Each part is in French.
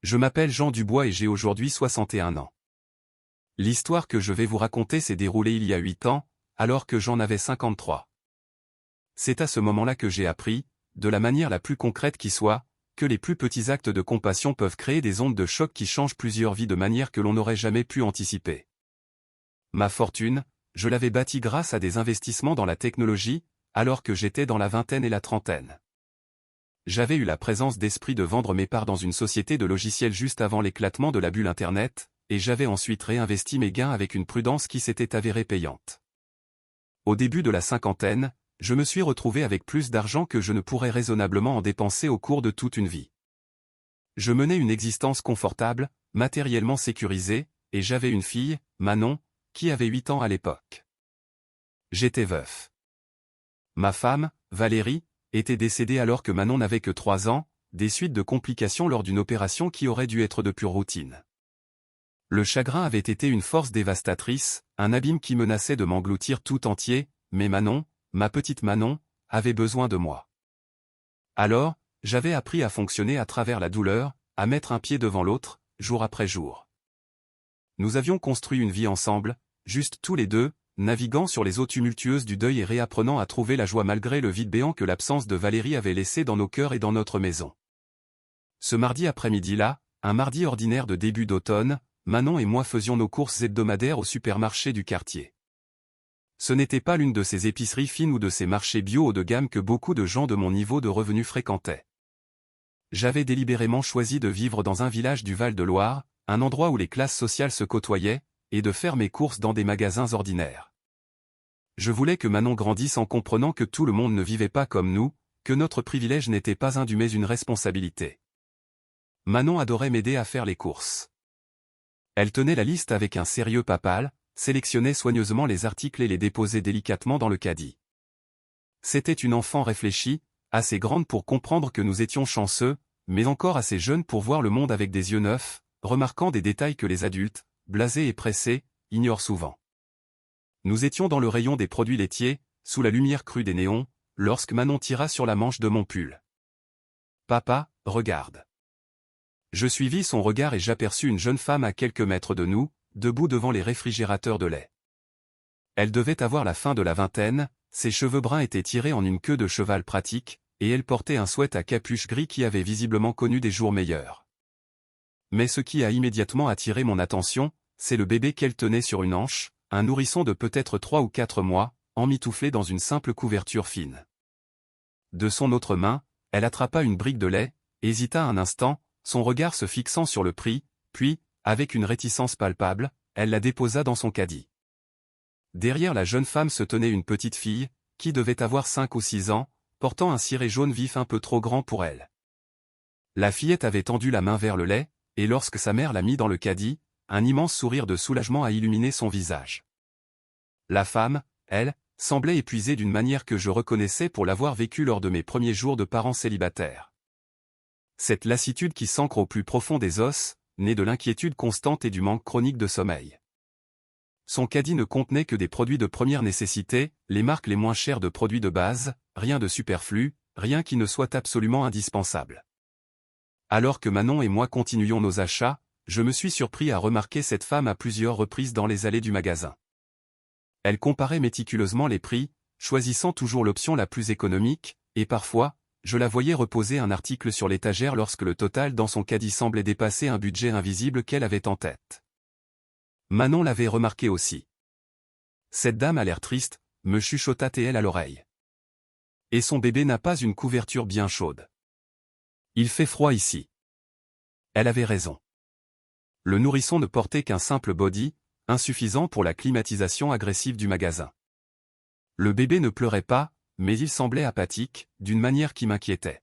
Je m'appelle Jean Dubois et j'ai aujourd'hui 61 ans. L'histoire que je vais vous raconter s'est déroulée il y a 8 ans, alors que j'en avais 53. C'est à ce moment-là que j'ai appris, de la manière la plus concrète qui soit, que les plus petits actes de compassion peuvent créer des ondes de choc qui changent plusieurs vies de manière que l'on n'aurait jamais pu anticiper. Ma fortune, je l'avais bâtie grâce à des investissements dans la technologie, alors que j'étais dans la vingtaine et la trentaine. J'avais eu la présence d'esprit de vendre mes parts dans une société de logiciels juste avant l'éclatement de la bulle Internet, et j'avais ensuite réinvesti mes gains avec une prudence qui s'était avérée payante. Au début de la cinquantaine, je me suis retrouvé avec plus d'argent que je ne pourrais raisonnablement en dépenser au cours de toute une vie. Je menais une existence confortable, matériellement sécurisée, et j'avais une fille, Manon, qui avait 8 ans à l'époque. J'étais veuf. Ma femme, Valérie, était décédée alors que Manon n'avait que 3 ans, des suites de complications lors d'une opération qui aurait dû être de pure routine. Le chagrin avait été une force dévastatrice, un abîme qui menaçait de m'engloutir tout entier, mais Manon, ma petite Manon, avait besoin de moi. Alors, j'avais appris à fonctionner à travers la douleur, à mettre un pied devant l'autre, jour après jour. Nous avions construit une vie ensemble, juste tous les deux, naviguant sur les eaux tumultueuses du deuil et réapprenant à trouver la joie malgré le vide béant que l'absence de Valérie avait laissé dans nos cœurs et dans notre maison. Ce mardi après-midi-là, un mardi ordinaire de début d'automne, Manon et moi faisions nos courses hebdomadaires au supermarché du quartier. Ce n'était pas l'une de ces épiceries fines ou de ces marchés bio haut de gamme que beaucoup de gens de mon niveau de revenus fréquentaient. J'avais délibérément choisi de vivre dans un village du Val-de-Loire, un endroit où les classes sociales se côtoyaient, et de faire mes courses dans des magasins ordinaires. Je voulais que Manon grandisse en comprenant que tout le monde ne vivait pas comme nous, que notre privilège n'était pas un dû mais une responsabilité. Manon adorait m'aider à faire les courses. Elle tenait la liste avec un sérieux papal, sélectionnait soigneusement les articles et les déposait délicatement dans le caddie. C'était une enfant réfléchie, assez grande pour comprendre que nous étions chanceux, mais encore assez jeune pour voir le monde avec des yeux neufs, remarquant des détails que les adultes, blasés et pressés, ignorent souvent. Nous étions dans le rayon des produits laitiers, sous la lumière crue des néons, lorsque Manon tira sur la manche de mon pull. « Papa, regarde. » Je suivis son regard et j'aperçus une jeune femme à quelques mètres de nous, debout devant les réfrigérateurs de lait. Elle devait avoir la fin de la vingtaine, ses cheveux bruns étaient tirés en une queue de cheval pratique, et elle portait un sweat à capuche gris qui avait visiblement connu des jours meilleurs. Mais ce qui a immédiatement attiré mon attention, c'est le bébé qu'elle tenait sur une hanche, un nourrisson de peut-être 3 ou 4 mois, emmitouflé dans une simple couverture fine. De son autre main, elle attrapa une brique de lait, hésita un instant, son regard se fixant sur le prix, puis, avec une réticence palpable, elle la déposa dans son caddie. Derrière la jeune femme se tenait une petite fille, qui devait avoir 5 ou 6 ans, portant un ciré jaune vif un peu trop grand pour elle. La fillette avait tendu la main vers le lait, et lorsque sa mère l'a mis dans le caddie, un immense sourire de soulagement a illuminé son visage. La femme, elle, semblait épuisée d'une manière que je reconnaissais pour l'avoir vécue lors de mes premiers jours de parents célibataires. Cette lassitude qui s'ancre au plus profond des os, née de l'inquiétude constante et du manque chronique de sommeil. Son caddie ne contenait que des produits de première nécessité, les marques les moins chères de produits de base, rien de superflu, rien qui ne soit absolument indispensable. Alors que Manon et moi continuions nos achats, je me suis surpris à remarquer cette femme à plusieurs reprises dans les allées du magasin. Elle comparait méticuleusement les prix, choisissant toujours l'option la plus économique, et parfois, je la voyais reposer un article sur l'étagère lorsque le total dans son caddie semblait dépasser un budget invisible qu'elle avait en tête. Manon l'avait remarqué aussi. Cette dame a l'air triste, me chuchota-t-elle à l'oreille. Et son bébé n'a pas une couverture bien chaude. Il fait froid ici. Elle avait raison. Le nourrisson ne portait qu'un simple body, insuffisant pour la climatisation agressive du magasin. Le bébé ne pleurait pas, mais il semblait apathique, d'une manière qui m'inquiétait.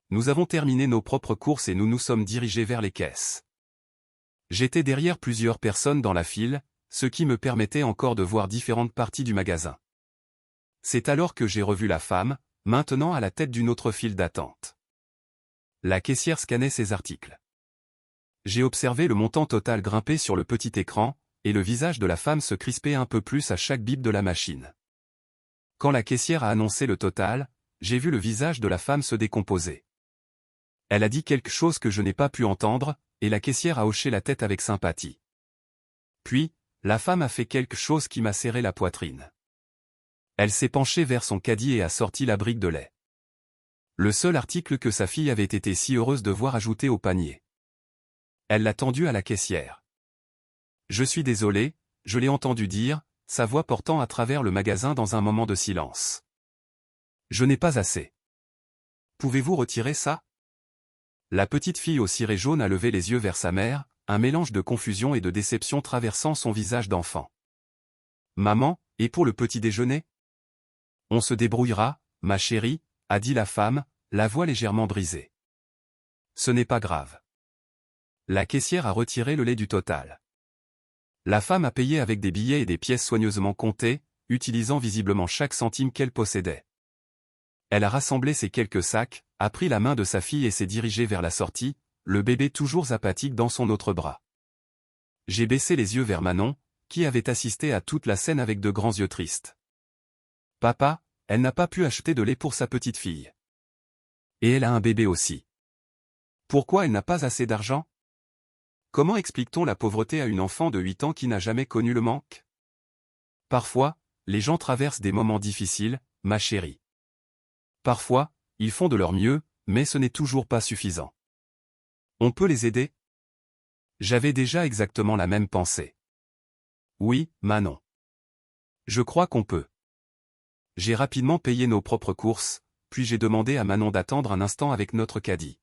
Nous avons terminé nos propres courses et nous nous sommes dirigés vers les caisses. J'étais derrière plusieurs personnes dans la file, ce qui me permettait encore de voir différentes parties du magasin. C'est alors que j'ai revu la femme, maintenant à la tête d'une autre file d'attente. La caissière scannait ses articles. J'ai observé le montant total grimper sur le petit écran, et le visage de la femme se crisper un peu plus à chaque bip de la machine. Quand la caissière a annoncé le total, j'ai vu le visage de la femme se décomposer. Elle a dit quelque chose que je n'ai pas pu entendre, et la caissière a hoché la tête avec sympathie. Puis, la femme a fait quelque chose qui m'a serré la poitrine. Elle s'est penchée vers son caddie et a sorti la brique de lait. Le seul article que sa fille avait été si heureuse de voir ajouté au panier. Elle l'a tendu à la caissière. Je suis désolé, je l'ai entendu dire, sa voix portant à travers le magasin dans un moment de silence. Je n'ai pas assez. Pouvez-vous retirer ça? La petite fille au ciré jaune a levé les yeux vers sa mère, un mélange de confusion et de déception traversant son visage d'enfant. Maman, et pour le petit déjeuner? On se débrouillera, ma chérie, a dit la femme, la voix légèrement brisée. Ce n'est pas grave. La caissière a retiré le lait du total. La femme a payé avec des billets et des pièces soigneusement comptées, utilisant visiblement chaque centime qu'elle possédait. Elle a rassemblé ses quelques sacs, a pris la main de sa fille et s'est dirigée vers la sortie, le bébé toujours apathique dans son autre bras. J'ai baissé les yeux vers Manon, qui avait assisté à toute la scène avec de grands yeux tristes. Papa, elle n'a pas pu acheter de lait pour sa petite fille. Et elle a un bébé aussi. Pourquoi elle n'a pas assez d'argent? Comment explique-t-on la pauvreté à une enfant de 8 ans qui n'a jamais connu le manque? Parfois, les gens traversent des moments difficiles, ma chérie. Parfois, ils font de leur mieux, mais ce n'est toujours pas suffisant. On peut les aider? J'avais déjà exactement la même pensée. Oui, Manon. Je crois qu'on peut. J'ai rapidement payé nos propres courses, puis j'ai demandé à Manon d'attendre un instant avec notre caddie.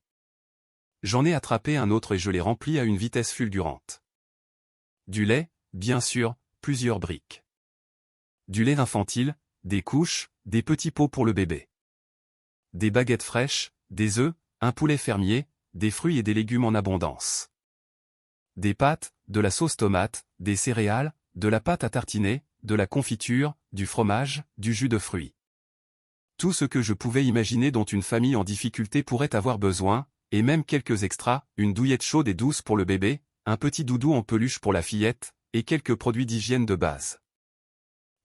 J'en ai attrapé un autre et je l'ai rempli à une vitesse fulgurante. Du lait, bien sûr, plusieurs briques. Du lait infantile, des couches, des petits pots pour le bébé. Des baguettes fraîches, des œufs, un poulet fermier, des fruits et des légumes en abondance. Des pâtes, de la sauce tomate, des céréales, de la pâte à tartiner, de la confiture, du fromage, du jus de fruits. Tout ce que je pouvais imaginer dont une famille en difficulté pourrait avoir besoin, et même quelques extras, une douillette chaude et douce pour le bébé, un petit doudou en peluche pour la fillette, et quelques produits d'hygiène de base.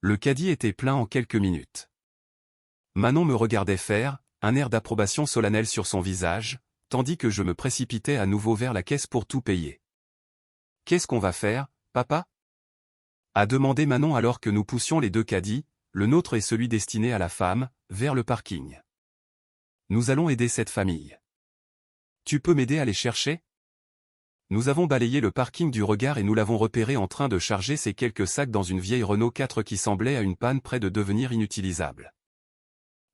Le caddie était plein en quelques minutes. Manon me regardait faire, un air d'approbation solennelle sur son visage, tandis que je me précipitais à nouveau vers la caisse pour tout payer. « Qu'est-ce qu'on va faire, papa ?» a demandé Manon alors que nous poussions les deux caddies, le nôtre et celui destiné à la femme, vers le parking. « Nous allons aider cette famille. Tu peux m'aider à les chercher? » Nous avons balayé le parking du regard et nous l'avons repéré en train de charger ses quelques sacs dans une vieille Renault 4 qui semblait à une panne près de devenir inutilisable.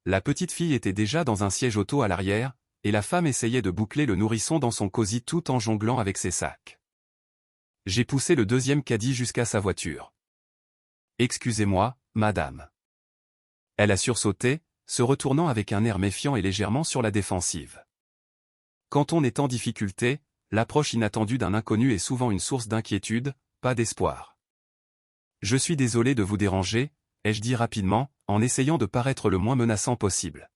La petite fille était déjà dans un siège auto à l'arrière, et la femme essayait de boucler le nourrisson dans son cosy tout en jonglant avec ses sacs. J'ai poussé le deuxième caddie jusqu'à sa voiture. « Excusez-moi, madame. » Elle a sursauté, se retournant avec un air méfiant et légèrement sur la défensive. Quand on est en difficulté, l'approche inattendue d'un inconnu est souvent une source d'inquiétude, pas d'espoir. « Je suis désolé de vous déranger, » ai-je dit rapidement, en essayant de paraître le moins menaçant possible.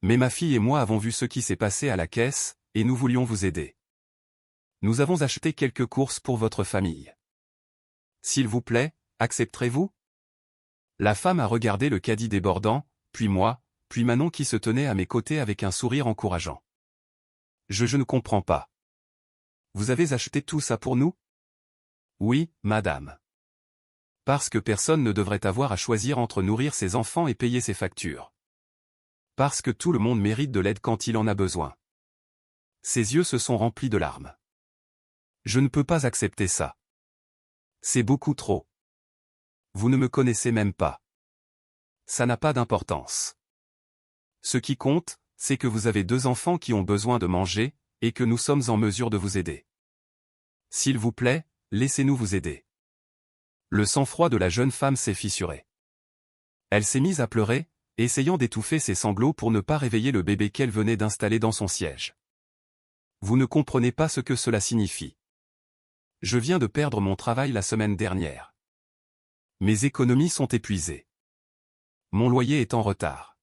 Mais ma fille et moi avons vu ce qui s'est passé à la caisse, et nous voulions vous aider. Nous avons acheté quelques courses pour votre famille. S'il vous plaît, accepterez-vous? La femme a regardé le caddie débordant, puis moi, puis Manon qui se tenait à mes côtés avec un sourire encourageant. Je ne comprends pas. Vous avez acheté tout ça pour nous? Oui, madame. Parce que personne ne devrait avoir à choisir entre nourrir ses enfants et payer ses factures. Parce que tout le monde mérite de l'aide quand il en a besoin. Ses yeux se sont remplis de larmes. Je ne peux pas accepter ça. C'est beaucoup trop. Vous ne me connaissez même pas. Ça n'a pas d'importance. Ce qui compte, c'est que vous avez 2 enfants qui ont besoin de manger, et que nous sommes en mesure de vous aider. S'il vous plaît, laissez-nous vous aider. Le sang-froid de la jeune femme s'est fissuré. Elle s'est mise à pleurer, essayant d'étouffer ses sanglots pour ne pas réveiller le bébé qu'elle venait d'installer dans son siège. Vous ne comprenez pas ce que cela signifie. Je viens de perdre mon travail la semaine dernière. Mes économies sont épuisées. Mon loyer est en retard.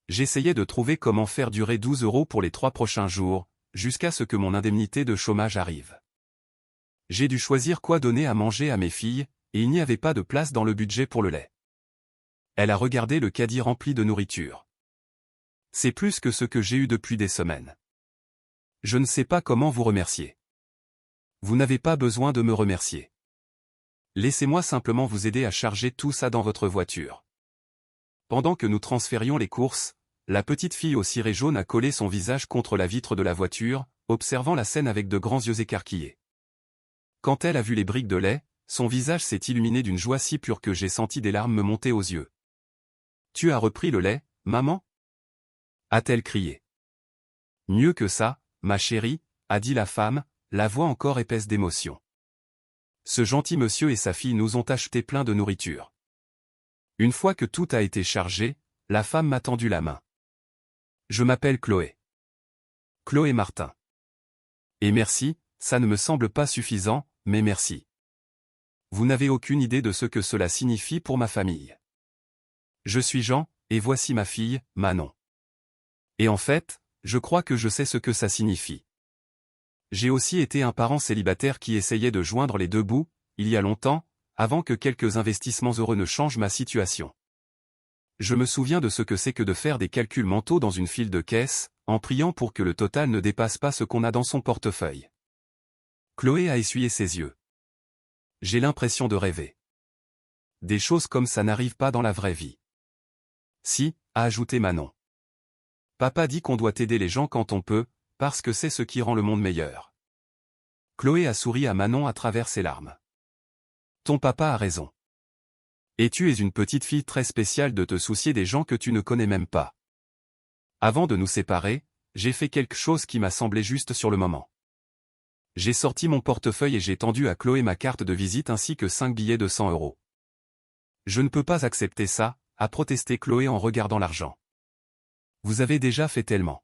J'essayais de trouver comment faire durer 12 € pour les 3 prochains jours, jusqu'à ce que mon indemnité de chômage arrive. J'ai dû choisir quoi donner à manger à mes filles, et il n'y avait pas de place dans le budget pour le lait. Elle a regardé le caddie rempli de nourriture. C'est plus que ce que j'ai eu depuis des semaines. Je ne sais pas comment vous remercier. Vous n'avez pas besoin de me remercier. Laissez-moi simplement vous aider à charger tout ça dans votre voiture. Pendant que nous transférions les courses, la petite fille au ciré jaune a collé son visage contre la vitre de la voiture, observant la scène avec de grands yeux écarquillés. Quand elle a vu les briques de lait, son visage s'est illuminé d'une joie si pure que j'ai senti des larmes me monter aux yeux. « Tu as repris le lait, maman » a-t-elle crié. « Mieux que ça, ma chérie » a dit la femme, la voix encore épaisse d'émotion. Ce gentil monsieur et sa fille nous ont acheté plein de nourriture. Une fois que tout a été chargé, la femme m'a tendu la main. Je m'appelle Chloé. Chloé Martin. Et merci, ça ne me semble pas suffisant, mais merci. Vous n'avez aucune idée de ce que cela signifie pour ma famille. Je suis Jean, et voici ma fille, Manon. Et en fait, je crois que je sais ce que ça signifie. J'ai aussi été un parent célibataire qui essayait de joindre les deux bouts, il y a longtemps, avant que quelques investissements heureux ne changent ma situation. Je me souviens de ce que c'est que de faire des calculs mentaux dans une file de caisse, en priant pour que le total ne dépasse pas ce qu'on a dans son portefeuille. Chloé a essuyé ses yeux. J'ai l'impression de rêver. Des choses comme ça n'arrivent pas dans la vraie vie. Si, a ajouté Manon. Papa dit qu'on doit aider les gens quand on peut, parce que c'est ce qui rend le monde meilleur. Chloé a souri à Manon à travers ses larmes. Ton papa a raison. Et tu es une petite fille très spéciale de te soucier des gens que tu ne connais même pas. Avant de nous séparer, j'ai fait quelque chose qui m'a semblé juste sur le moment. J'ai sorti mon portefeuille et j'ai tendu à Chloé ma carte de visite ainsi que 5 billets de 100 €. Je ne peux pas accepter ça, a protesté Chloé en regardant l'argent. Vous avez déjà fait tellement.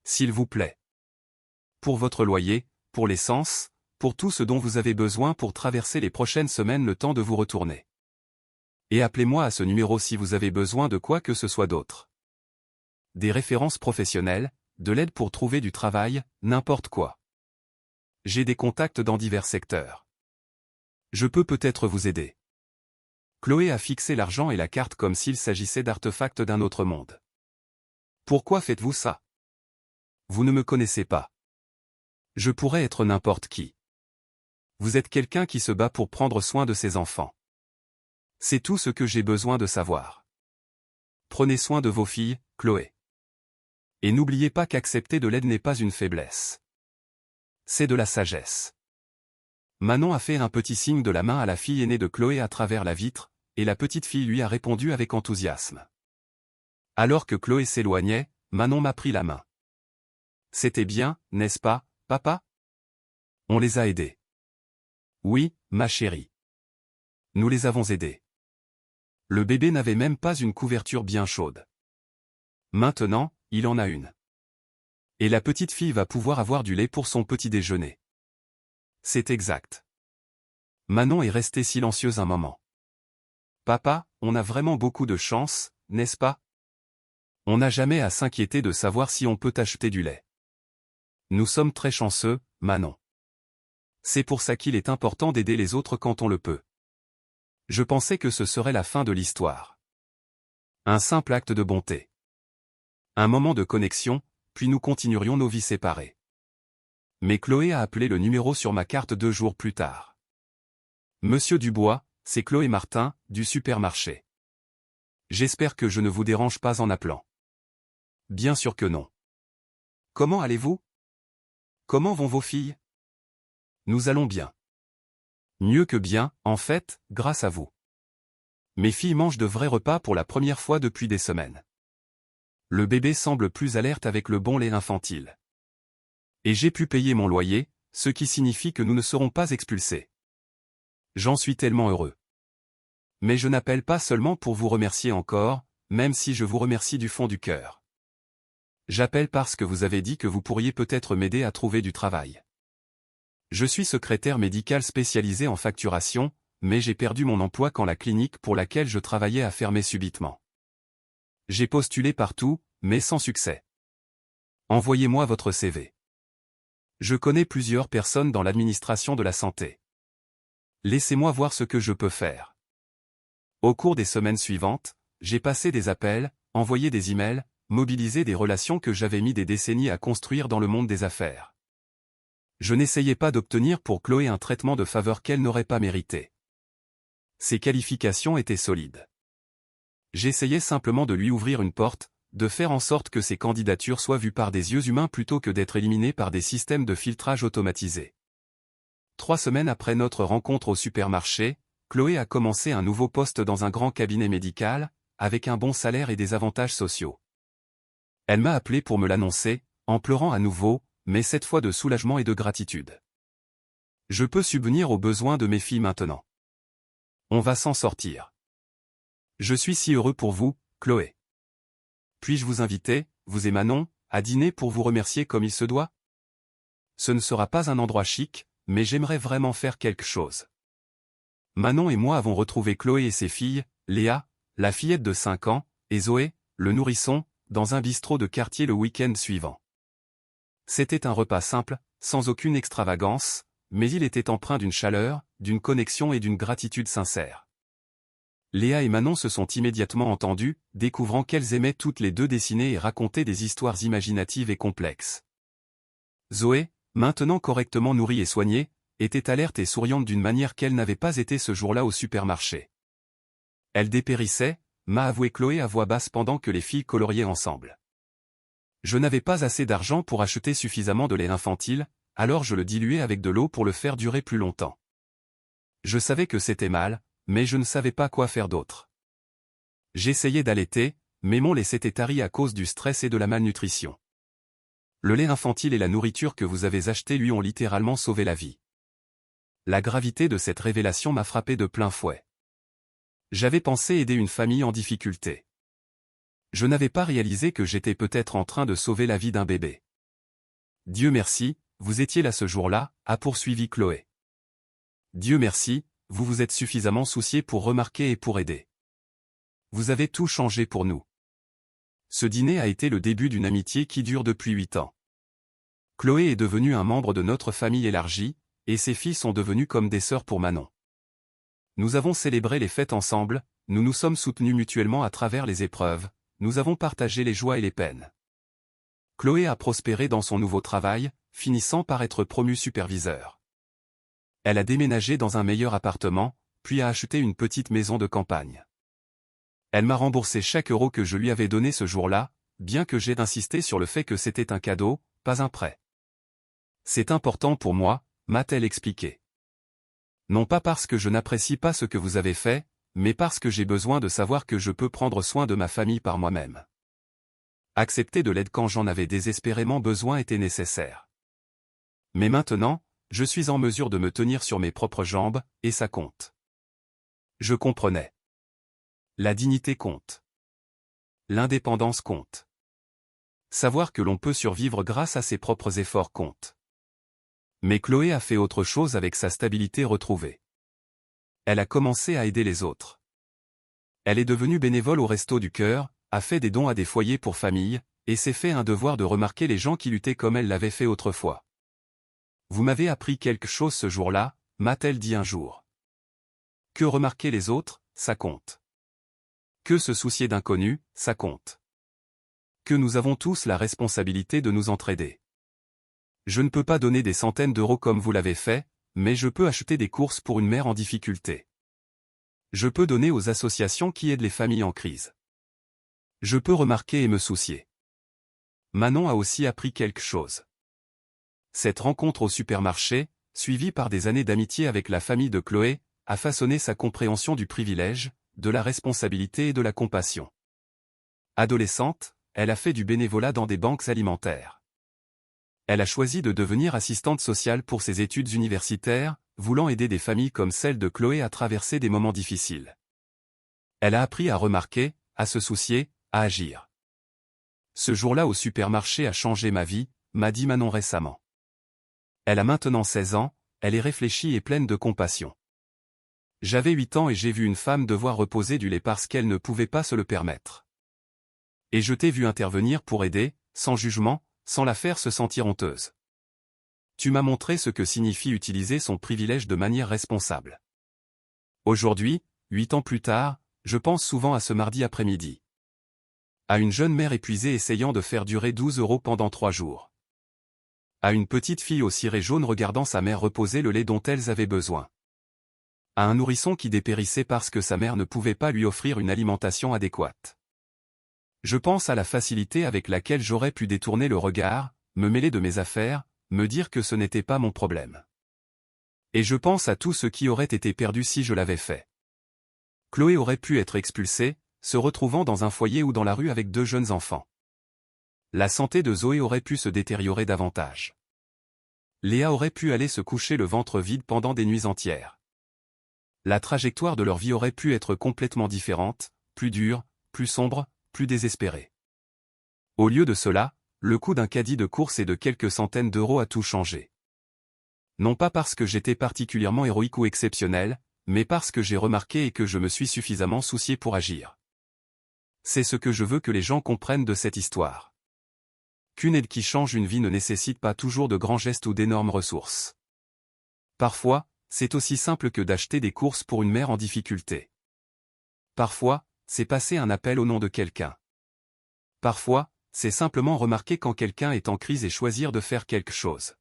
S'il vous plaît. Pour votre loyer, pour l'essence, pour tout ce dont vous avez besoin pour traverser les prochaines semaines le temps de vous retourner. Et appelez-moi à ce numéro si vous avez besoin de quoi que ce soit d'autre. Des références professionnelles, de l'aide pour trouver du travail, n'importe quoi. J'ai des contacts dans divers secteurs. Je peux peut-être vous aider. Chloé a fixé l'argent et la carte comme s'il s'agissait d'artefacts d'un autre monde. Pourquoi faites-vous ça? Vous ne me connaissez pas. Je pourrais être n'importe qui. Vous êtes quelqu'un qui se bat pour prendre soin de ses enfants. C'est tout ce que j'ai besoin de savoir. Prenez soin de vos filles, Chloé. Et n'oubliez pas qu'accepter de l'aide n'est pas une faiblesse. C'est de la sagesse. Manon a fait un petit signe de la main à la fille aînée de Chloé à travers la vitre, et la petite fille lui a répondu avec enthousiasme. Alors que Chloé s'éloignait, Manon m'a pris la main. C'était bien, n'est-ce pas, papa? On les a aidés. Oui, ma chérie. Nous les avons aidés. Le bébé n'avait même pas une couverture bien chaude. Maintenant, il en a une. Et la petite fille va pouvoir avoir du lait pour son petit déjeuner. C'est exact. Manon est restée silencieuse un moment. Papa, on a vraiment beaucoup de chance, n'est-ce pas? On n'a jamais à s'inquiéter de savoir si on peut acheter du lait. Nous sommes très chanceux, Manon. C'est pour ça qu'il est important d'aider les autres quand on le peut. Je pensais que ce serait la fin de l'histoire. Un simple acte de bonté. Un moment de connexion, puis nous continuerions nos vies séparées. Mais Chloé a appelé le numéro sur ma carte 2 jours plus tard. Monsieur Dubois, c'est Chloé Martin, du supermarché. J'espère que je ne vous dérange pas en appelant. Bien sûr que non. Comment allez-vous? Comment vont vos filles? Nous allons bien. Mieux que bien, en fait, grâce à vous. Mes filles mangent de vrais repas pour la première fois depuis des semaines. Le bébé semble plus alerte avec le bon lait infantile. Et j'ai pu payer mon loyer, ce qui signifie que nous ne serons pas expulsés. J'en suis tellement heureux. Mais je n'appelle pas seulement pour vous remercier encore, même si je vous remercie du fond du cœur. J'appelle parce que vous avez dit que vous pourriez peut-être m'aider à trouver du travail. Je suis secrétaire médical spécialisé en facturation, mais j'ai perdu mon emploi quand la clinique pour laquelle je travaillais a fermé subitement. J'ai postulé partout, mais sans succès. Envoyez-moi votre CV. Je connais plusieurs personnes dans l'administration de la santé. Laissez-moi voir ce que je peux faire. Au cours des semaines suivantes, j'ai passé des appels, envoyé des emails, mobiliser des relations que j'avais mis des décennies à construire dans le monde des affaires. Je n'essayais pas d'obtenir pour Chloé un traitement de faveur qu'elle n'aurait pas mérité. Ses qualifications étaient solides. J'essayais simplement de lui ouvrir une porte, de faire en sorte que ses candidatures soient vues par des yeux humains plutôt que d'être éliminées par des systèmes de filtrage automatisés. 3 semaines après notre rencontre au supermarché, Chloé a commencé un nouveau poste dans un grand cabinet médical, avec un bon salaire et des avantages sociaux. Elle m'a appelé pour me l'annoncer, en pleurant à nouveau, mais cette fois de soulagement et de gratitude. Je peux subvenir aux besoins de mes filles maintenant. On va s'en sortir. Je suis si heureux pour vous, Chloé. Puis-je vous inviter, vous et Manon, à dîner pour vous remercier comme il se doit? Ce ne sera pas un endroit chic, mais j'aimerais vraiment faire quelque chose. Manon et moi avons retrouvé Chloé et ses filles, Léa, la fillette de 5 ans, et Zoé, le nourrisson, dans un bistrot de quartier le week-end suivant. C'était un repas simple, sans aucune extravagance, mais il était empreint d'une chaleur, d'une connexion et d'une gratitude sincère. Léa et Manon se sont immédiatement entendues, découvrant qu'elles aimaient toutes les deux dessiner et raconter des histoires imaginatives et complexes. Zoé, maintenant correctement nourrie et soignée, était alerte et souriante d'une manière qu'elle n'avait pas été ce jour-là au supermarché. Elle dépérissait, m'a avoué Chloé à voix basse pendant que les filles coloriaient ensemble. Je n'avais pas assez d'argent pour acheter suffisamment de lait infantile, alors je le diluais avec de l'eau pour le faire durer plus longtemps. Je savais que c'était mal, mais je ne savais pas quoi faire d'autre. J'essayais d'allaiter, mais mon lait s'était tari à cause du stress et de la malnutrition. Le lait infantile et la nourriture que vous avez achetée lui ont littéralement sauvé la vie. La gravité de cette révélation m'a frappé de plein fouet. J'avais pensé aider une famille en difficulté. Je n'avais pas réalisé que j'étais peut-être en train de sauver la vie d'un bébé. Dieu merci, vous étiez là ce jour-là, a poursuivi Chloé. Dieu merci, vous vous êtes suffisamment soucié pour remarquer et pour aider. Vous avez tout changé pour nous. Ce dîner a été le début d'une amitié qui dure depuis 8 ans. Chloé est devenue un membre de notre famille élargie, et ses filles sont devenues comme des sœurs pour Manon. Nous avons célébré les fêtes ensemble, nous nous sommes soutenus mutuellement à travers les épreuves, nous avons partagé les joies et les peines. Chloé a prospéré dans son nouveau travail, finissant par être promue superviseur. Elle a déménagé dans un meilleur appartement, puis a acheté une petite maison de campagne. Elle m'a remboursé chaque euro que je lui avais donné ce jour-là, bien que j'aie insisté sur le fait que c'était un cadeau, pas un prêt. C'est important pour moi, m'a-t-elle expliqué. Non pas parce que je n'apprécie pas ce que vous avez fait, mais parce que j'ai besoin de savoir que je peux prendre soin de ma famille par moi-même. Accepter de l'aide quand j'en avais désespérément besoin était nécessaire. Mais maintenant, je suis en mesure de me tenir sur mes propres jambes, et ça compte. Je comprenais. La dignité compte. L'indépendance compte. Savoir que l'on peut survivre grâce à ses propres efforts compte. Mais Chloé a fait autre chose avec sa stabilité retrouvée. Elle a commencé à aider les autres. Elle est devenue bénévole au Resto du Cœur, a fait des dons à des foyers pour familles, et s'est fait un devoir de remarquer les gens qui luttaient comme elle l'avait fait autrefois. Vous m'avez appris quelque chose ce jour-là, m'a-t-elle dit un jour. Que remarquer les autres, ça compte. Que se soucier d'inconnus, ça compte. Que nous avons tous la responsabilité de nous entraider. Je ne peux pas donner des centaines d'euros comme vous l'avez fait, mais je peux acheter des courses pour une mère en difficulté. Je peux donner aux associations qui aident les familles en crise. Je peux remarquer et me soucier. Manon a aussi appris quelque chose. Cette rencontre au supermarché, suivie par des années d'amitié avec la famille de Chloé, a façonné sa compréhension du privilège, de la responsabilité et de la compassion. Adolescente, elle a fait du bénévolat dans des banques alimentaires. Elle a choisi de devenir assistante sociale pour ses études universitaires, voulant aider des familles comme celle de Chloé à traverser des moments difficiles. Elle a appris à remarquer, à se soucier, à agir. Ce jour-là au supermarché a changé ma vie, m'a dit Manon récemment. Elle a maintenant 16 ans, elle est réfléchie et pleine de compassion. J'avais 8 ans et j'ai vu une femme devoir reposer du lait parce qu'elle ne pouvait pas se le permettre. Et je t'ai vu intervenir pour aider, sans jugement, sans la faire se sentir honteuse. Tu m'as montré ce que signifie utiliser son privilège de manière responsable. Aujourd'hui, 8 ans plus tard, je pense souvent à ce mardi après-midi. À une jeune mère épuisée essayant de faire durer 12 € pendant 3 jours. À une petite fille au ciré jaune regardant sa mère reposer le lait dont elles avaient besoin. À un nourrisson qui dépérissait parce que sa mère ne pouvait pas lui offrir une alimentation adéquate. Je pense à la facilité avec laquelle j'aurais pu détourner le regard, me mêler de mes affaires, me dire que ce n'était pas mon problème. Et je pense à tout ce qui aurait été perdu si je l'avais fait. Chloé aurait pu être expulsée, se retrouvant dans un foyer ou dans la rue avec 2 jeunes enfants. La santé de Zoé aurait pu se détériorer davantage. Léa aurait pu aller se coucher le ventre vide pendant des nuits entières. La trajectoire de leur vie aurait pu être complètement différente, plus dure, plus sombre, plus désespérée. Au lieu de cela, le coût d'un caddie de course et de quelques centaines d'euros a tout changé. Non pas parce que j'étais particulièrement héroïque ou exceptionnel, mais parce que j'ai remarqué et que je me suis suffisamment soucié pour agir. C'est ce que je veux que les gens comprennent de cette histoire. Qu'une aide qui change une vie ne nécessite pas toujours de grands gestes ou d'énormes ressources. Parfois, c'est aussi simple que d'acheter des courses pour une mère en difficulté. Parfois, c'est passer un appel au nom de quelqu'un. Parfois, c'est simplement remarquer quand quelqu'un est en crise et choisir de faire quelque chose.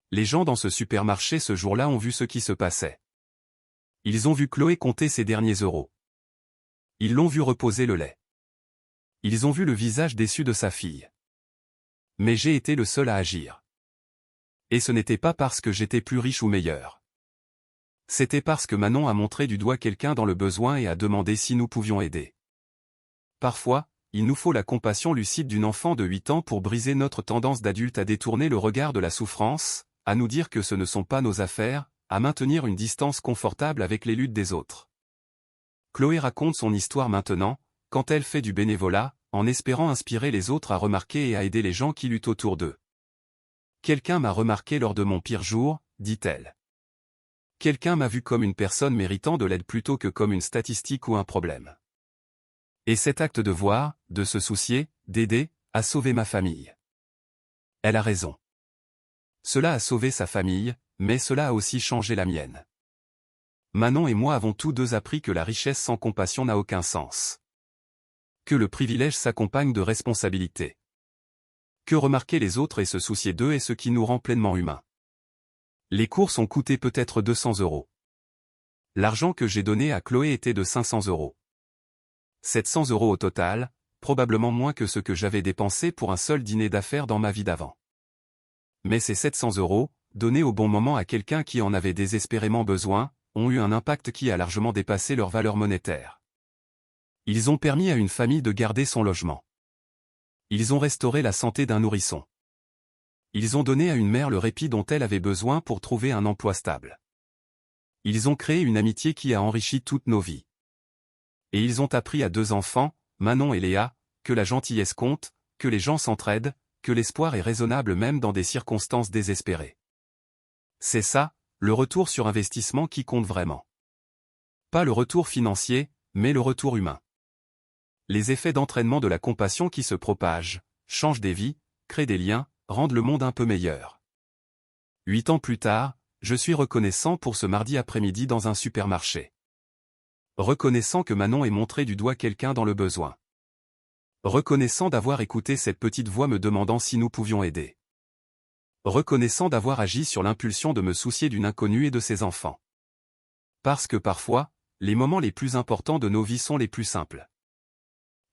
Les gens dans ce supermarché ce jour-là ont vu ce qui se passait. Ils ont vu Chloé compter ses derniers euros. Ils l'ont vu reposer le lait. Ils ont vu le visage déçu de sa fille. Mais j'ai été le seul à agir. Et ce n'était pas parce que j'étais plus riche ou meilleur. C'était parce que Manon a montré du doigt quelqu'un dans le besoin et a demandé si nous pouvions aider. Parfois, il nous faut la compassion lucide d'une enfant de 8 ans pour briser notre tendance d'adulte à détourner le regard de la souffrance, à nous dire que ce ne sont pas nos affaires, à maintenir une distance confortable avec les luttes des autres. Chloé raconte son histoire maintenant, quand elle fait du bénévolat, en espérant inspirer les autres à remarquer et à aider les gens qui luttent autour d'eux. Quelqu'un m'a remarqué lors de mon pire jour, dit-elle. Quelqu'un m'a vu comme une personne méritant de l'aide plutôt que comme une statistique ou un problème. Et cet acte de voir, de se soucier, d'aider, a sauvé ma famille. Elle a raison. Cela a sauvé sa famille, mais cela a aussi changé la mienne. Manon et moi avons tous deux appris que la richesse sans compassion n'a aucun sens. Que le privilège s'accompagne de responsabilité. Que remarquer les autres et se soucier d'eux est ce qui nous rend pleinement humains. Les courses ont coûté peut-être 200 €. L'argent que j'ai donné à Chloé était de 500 €. 700 € au total, probablement moins que ce que j'avais dépensé pour un seul dîner d'affaires dans ma vie d'avant. Mais ces 700 €, donnés au bon moment à quelqu'un qui en avait désespérément besoin, ont eu un impact qui a largement dépassé leur valeur monétaire. Ils ont permis à une famille de garder son logement. Ils ont restauré la santé d'un nourrisson. Ils ont donné à une mère le répit dont elle avait besoin pour trouver un emploi stable. Ils ont créé une amitié qui a enrichi toutes nos vies. Et ils ont appris à 2 enfants, Manon et Léa, que la gentillesse compte, que les gens s'entraident, que l'espoir est raisonnable même dans des circonstances désespérées. C'est ça, le retour sur investissement qui compte vraiment. Pas le retour financier, mais le retour humain. Les effets d'entraînement de la compassion qui se propagent, changent des vies, créent des liens, rendent le monde un peu meilleur. 8 ans plus tard, je suis reconnaissant pour ce mardi après-midi dans un supermarché. Reconnaissant que Manon ait montré du doigt quelqu'un dans le besoin. Reconnaissant d'avoir écouté cette petite voix me demandant si nous pouvions aider. Reconnaissant d'avoir agi sur l'impulsion de me soucier d'une inconnue et de ses enfants. Parce que parfois, les moments les plus importants de nos vies sont les plus simples.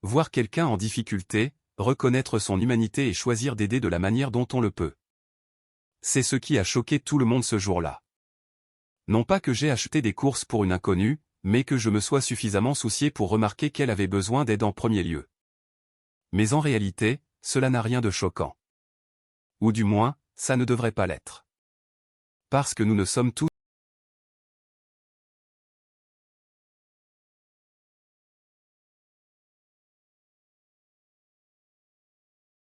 Voir quelqu'un en difficulté, reconnaître son humanité et choisir d'aider de la manière dont on le peut. C'est ce qui a choqué tout le monde ce jour-là. Non pas que j'ai acheté des courses pour une inconnue, mais que je me sois suffisamment soucié pour remarquer qu'elle avait besoin d'aide en premier lieu. Mais en réalité, cela n'a rien de choquant. Ou du moins, ça ne devrait pas l'être. Parce que nous ne sommes tous